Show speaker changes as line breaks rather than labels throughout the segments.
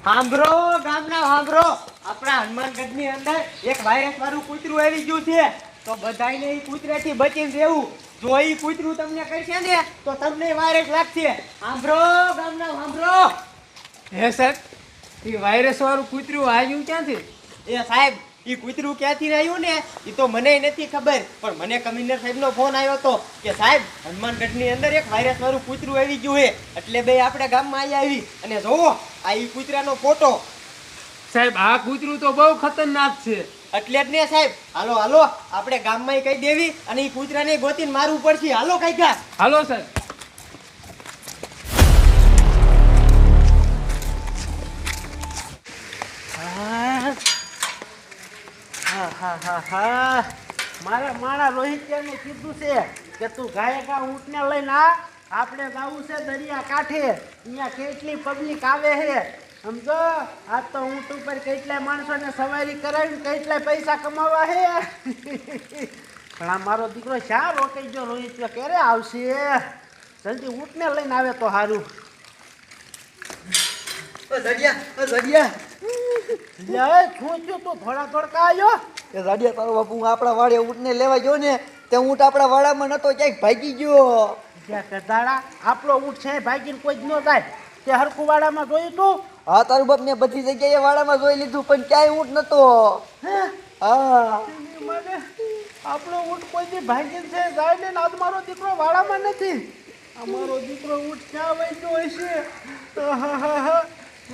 સાંભળો ગામના સાંભળો, આપણા હનુમાનગઢની અંદર એક વાયરસ વાળું કૂતરું આવી ગયું છે. તો બધાયને એ કૂતરાથી બચીને રહેવું. જો એ કૂતરું તમને કરશે ને તો તમને વાયરસ લાગશે. સાંભળો ગામના સાંભળો.
હે સાહેબ, એ વાયરસ વાળું કૂતરું આવ્યું ક્યાંથી?
એ સાહેબ, એ કૂતરું ક્યાંથી આવ્યું ને એ તો મને નથી ખબર, પણ મને કમિશનર સાહેબનો ફોન આવ્યો હતો કે સાહેબ હનુમાનગઢની અંદર એક વાયરસ વાળું કૂતરું આવી ગયું છે. એટલે બે આપણે ગામમાં આવી અને જોવો આ એ કૂતરાનો ફોટો.
સાહેબ, આ કૂતરું તો બહુ ખતરનાક છે.
એટલે જ ને સાહેબ, હાલો હાલો આપણે ગામમાં કહી દેવી અને એ કૂતરાને ગોતીને મારવું પડશે. હાલો કઈ ગા.
હાલો સાહેબ.
મારા રોહિત્યાને કીધું છે કે તું ગાયે ગા ઊંટને લઈને આ, આપણે ગાવું છે દરિયા કાંઠે. અહીંયા કેટલી પબ્લિક આવે છે સમજો. આજ તો ઊંટ ઉપર કેટલાય માણસોને સવારી કરાવીને કેટલાય પૈસા કમાવા છે. પણ આ મારો દીકરો શા રોકાઈ ગયો? રોહિત્યા ક્યારે આવશે? જલ્દી ઊંટને લઈને આવે તો સારું. શું થયું? તું થોડા થોડકા આવ્યો?
કે જાડિયા તારો બાપુ હું આપણા વાડે ઊંટને લેવા ગયો ને તે ઊંટ આપણા વાડામાં નતો, ક્યાંક ભાગી ગયો.
જ્યાં કદાડા આપણો ઊંટ છે ભાગીને કોઈ જ ન જાય. તે હરખું વાડામાં જોયું તું?
હા, તારું બાપ મેં બધી જગ્યાએ વાડામાં જોઈ લીધું પણ ક્યાંય ઊંટ નતો. હા,
મને આપણો ઊંટ કોઈ દી ભાગીને છે જાય ને આજ મારો દીકરો વાડામાં નથી. અમારો દીકરો ઊંટ ક્યાં વહી ગયો હશે?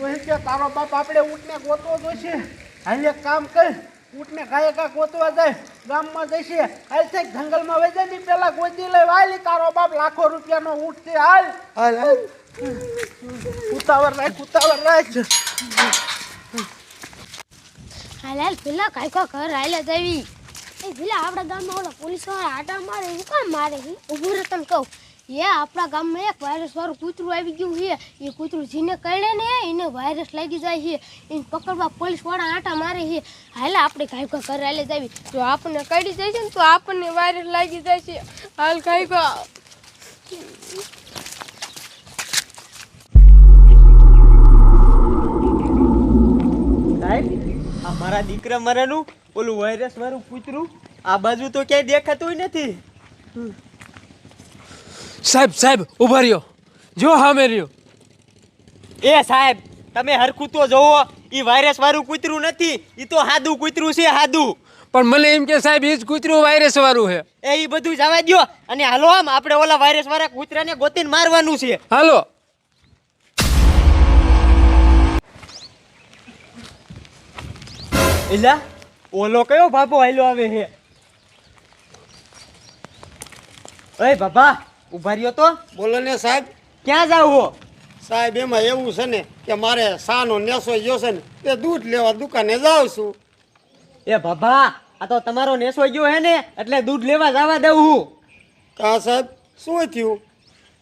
રોહિત, તારો બાપ આપણે ઊંટને ગોતવો જોઈશે. હાલ એક કામ કર, ઊંટને ગાયે ગા ગોતવા જાય, ગામમાં જઈશે. હાલ છે જંગલમાં વહી જાય ને પેલા ગોતી લઈ વાલી. તારો બાપ લાખો રૂપિયાનો ઊંટ છે. હાલ
હાલ હાલ.
ઉતાવળ રાખ.
હાલ પેલા કાયકો ઘર હાલે જાવી. એ પેલા આપણા ગામમાં ઓલા પોલીસ વાળા આટા મારે, હું કામ મારે? ઊભું રહે તને કહું. એ આપણા ગામમાં એક વાયરસ વાળું કૂતરું આવી ગયું છે. એ કૂતરું જેને કરડે ને એને વાયરસ લાગી જાય છે. એને પકડવા પોલીસ વાળા આટા મારે છે. હાલ આપણે કાયકો ઘર હાલે જાવી. જો આપણને કરડી જાય છે ને તો આપણને વાયરસ લાગી જાય છે. હાલ કાયકો.
સાહેબ, આ મારા દીકરા મારાનું ઓલું વાયરસ વાળું કૂતરું આ બાજુ તો ક્યાંય દેખાતું નથી.
સાહેબ ઉભા રહ્યો, જો સામે રહ્યો.
એ સાહેબ, તમે હરખું તો જોવો, એ વાયરસ વાળું કૂતરું નથી, એ તો હાદું કૂતરું છે. હાદું.
પણ મને એમ કે સાહેબ એ જ કૂતરું વાયરસ વાળું છે.
એ બધું જવા દ્યો અને હાલો આમ આપણે ઓલા વાયરસ વાળા કૂતરાને ગોતીને મારવાનું છે.
હાલો.
એલા ઓલો કયો બાબો હાલ્યો આવે છે? ઓય બાબા, ઉભા રહ્યો તો.
બોલો ને સાહેબ.
ક્યાં જાવ હો?
સાહેબ, એમાં એવું છે ને કે મારે સાનો નેસો ગયો છે ને તે દૂધ લેવા દુકાને જાઉં છું.
એ બાબા, આ તો તમારો નેસો ગયો હે ને એટલે દૂધ લેવા જવા દઉં હું.
કા સાહેબ, શું થયું?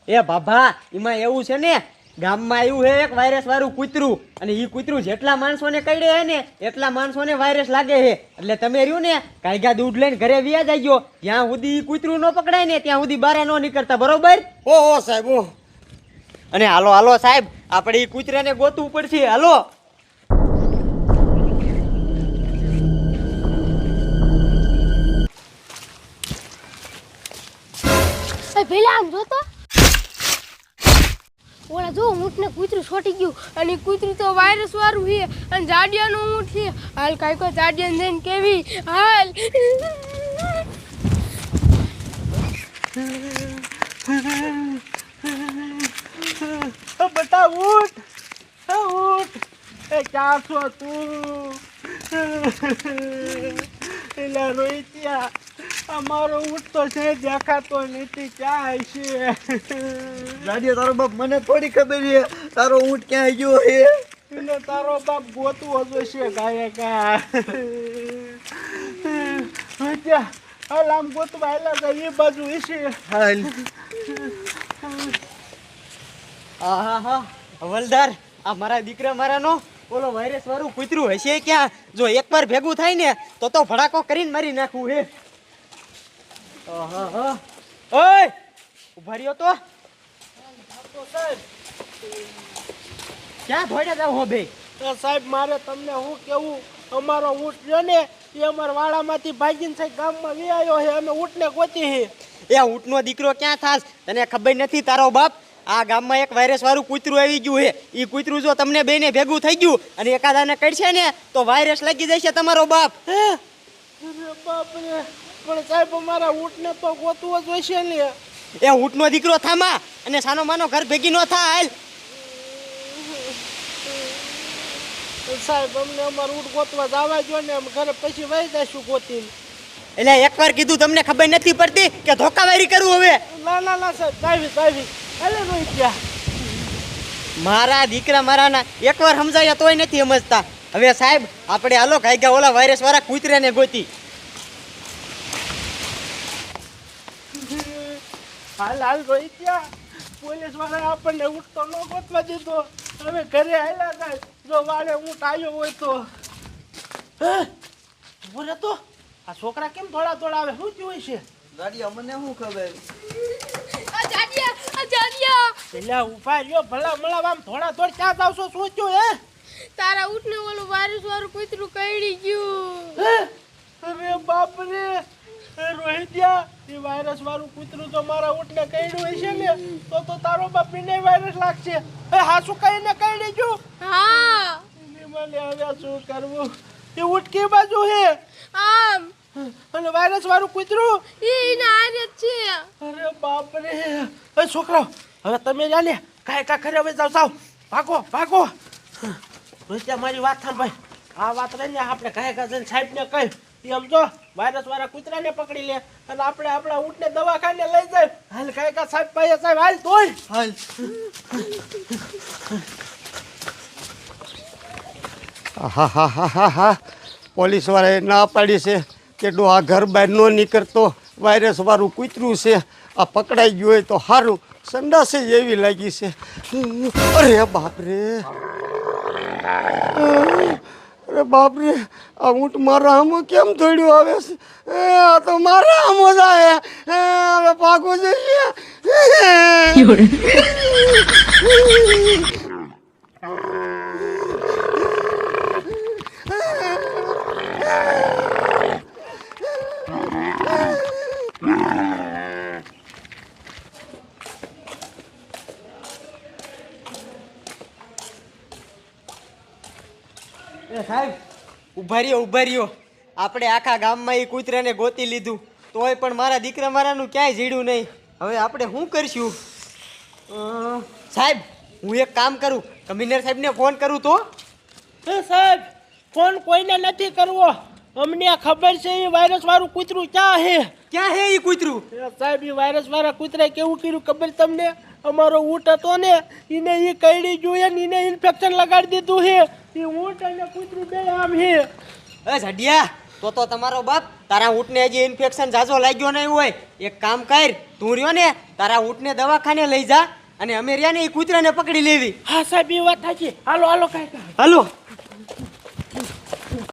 એ બાબા, એમાં એવું છે ને ગામમાં આવ્યું હે એક વાયરસ વાળું કૂતરું અને એ કૂતરું જેટલા માણસોને કરડે હે ને એટલા માણસોને વાયરસ લાગે છે. એટલે તમે રહ્યું ને કાયગા દૂધ લઈને ઘરે વ્યા જાય ગયો. ત્યાં સુધી ઈ કૂતરું ન પકડાય ને ત્યાં સુધી બહાર ન નીકળતા, બરોબર?
ઓહો સાહેબ, ઓહ.
અને હાલો હાલો સાહેબ, આપણે ઈ કૂતરાને ગોતવું પડશે. હાલો.
પેલા આમ જોતો, ઓલા જો ઊંટને કૂતરું છોટી ગયું અને કૂતરું તો વાયરસ વાળું છે અને જાડિયાનું ઊંટ છે. હાલ કાંઈકો જાડિયાને જઈને કેવી. હાલ
બટા ઊંટ, ઊંટ એ ક્યાં છો તું? એટલે રોહિત્યા, અમારો ઊંટ તો છે દેખાતો નથી, ક્યાં છે?
જાડિયા તારો બાપ મને થોડી ખબર છે તારો ઊંટ ક્યાં ગયો છે.
એટલે તારો બાપ ગોતવો જોઈશે ગાયે ગા. રોહિત્યા, હાલ આમ ગોતવા હાલા જાય એ બાજુ હશે.
હાલ.
આહા હવલદાર, આ મારા દીકરા મારાનો ઓલો વાયરસ વાળું કૂતરું હશે ક્યાં? જો એકવાર ભેગું થાય ને તો ભડાકો કરીને મારી નાખવું હે. ઓય ઉભા રહ્યો તો. ક્યાં ભોડ્યા જાવ હો બે?
સાહેબ મારે તમને શું કેવું, અમારો ઊંટ રહ્યો ને એ અમારા વાડામાંથી ભાગીને સાહેબ ગામમાં વી આવ્યો છે. અમે ઊંટને ગોતી છે.
એ ઊંટનો દીકરો ક્યાં થાસ? તને ખબર નથી તારો બાપ આ ગામમાં એક વાયરસ વાળું કૂતરું આવી ગયું છે. એ કૂતરું જો તમને બેને ભેગું થઈ ગયું અને એકાદાને કડશે ને તો વાયરસ લાગી જશે તમારો બાપ.
અરે બાપરે, પણ સાહેબ અમારા ઊંટને તો ગોતવો જોઈશે ને.
એ ઊંટનો દીકરો થામા અને સાનો માનો ઘર ભેગી નો થાય. હાલ.
સાહેબ અમને અમારું ઊંટ ગોતવા જવા જો ને, અમે ઘરે પછી વહી જઈશું ગોતીને.
એટલે એકવાર કીધું તમને ખબર નથી પડતી કે ધોકાવારી કરવું હવે?
ના ના ના સાહેબ, જાવી હાલે રોઈ ગયા.
મારા દીકરા મારાના એકવાર સમજાયા તોય નથી સમજતા. હવે સાહેબ આપણે હાલો ગાયગા ઓલા વાયરસ વાળા કૂતરાને ગોતી.
હાલ રોઈ ગયા. પોલીસ વાળા આપણને ઊંટ તો ન ગોતવા દીધો. હવે ઘરે હાલ્યા જાય, જો વાળે ઊંટ આવ્યો હોય તો. બોલે તો આ છોકરા કેમ થોડા થોડા આવે, શું થયું છે?
ગાડી અમને શું ખબર?
અજાડિયા
એટલે ઉભા રહ્યો, ભલા મળા આમ થોડા થોડ ક્યાં જાવશો? શું થયું હે?
તારા ઊંટને ઓલું વાયરસ વાળું કૂતરું કરડી ગયું.
અરે બાપ રે, રોહિત્યા, એ વાયરસ વાળું કૂતરું તો મારા ઊંટને કરડ્યું હશે ને તો તારો બાપ ને વાયરસ લાગશે. હાસુ કઈને કરડી ગયું?
હા
મને હવે શું કરવું? એ ઊંટ કે બાજુ હે?
આમ
અને વાયરસ વાળું કૂતરું
એના આને છે.
અરે બાપ રે. એ છોકરાઓ હવે તમે જાને કાંઈ ઘરે હવે જાવ, ભાગો. રોહિત્યા મારી વાત થાંભ ભાઈ, આ વાત રહીને આપણે કાંઈ જઈને સાહેબને કહી એમ જો વાયરસ વાળા કૂતરાને પકડી લે અને આપણે આપણા ઊંટને દવાખાને લઈ જાય. હાલ કાંઈ સાહેબ ભાઈ સાહેબ હાલ તોય
હાલ.
હા પોલીસ વાળાએ ના પાડી છે કે ડો આ ઘર બહાર ન નીકળતો, વાયરસ વાળું કૂતરું છે, આ પકડાઈ ગયું હોય તો સારું. સંડાસે એવી લાગી છે. અરે બાપરે, અરે બાપરે, આ ઊંટ મારા આમો કેમ દોડ્યું આવે છે? આ તો મારા આમો જાય. હવે પાકું જોઈએ.
એ સાહેબ ઉભા રહ્યો. આપણે આખા ગામમાં એ કૂતરાને ગોતી લીધું તોય પણ મારા દીકરા મારાનું ક્યાંય જીડ્યું નહીં. હવે આપણે શું કરશું? સાહેબ હું એક કામ કરું, કમિશનર સાહેબને ફોન કરું તો?
સાહેબ ફોન કોઈને નથી કરવો. અમને ખબર છે એ વાયરસ વાળું કૂતરું
ક્યાં હે એ કૂતરું?
સાહેબ એ વાયરસ વાળા કૂતરાએ કેવું કર્યું ખબર તમને? અમારો ઊંટ હતો ને એને એ કરડી જોઈએ ને એને ઇન્ફેક્શન લગાડી દીધું છે. એ ઊંટ અને કૂતરું બે આમ છે.
એ ઝડિયા, તો તમારો બાપ તારા ઊંટને હજી ઇન્ફેક્શન જાજો લાગ્યો નહીં હોય. એક કામ કર, તું રહ્યો ને તારા ઊંટને દવાખાને લઈ જા અને અમે રહ્યા ને એ કૂતરાને પકડી લેવી.
હા સાહેબ એ વાત સાચી. હાલો કાંઈ
હાલો.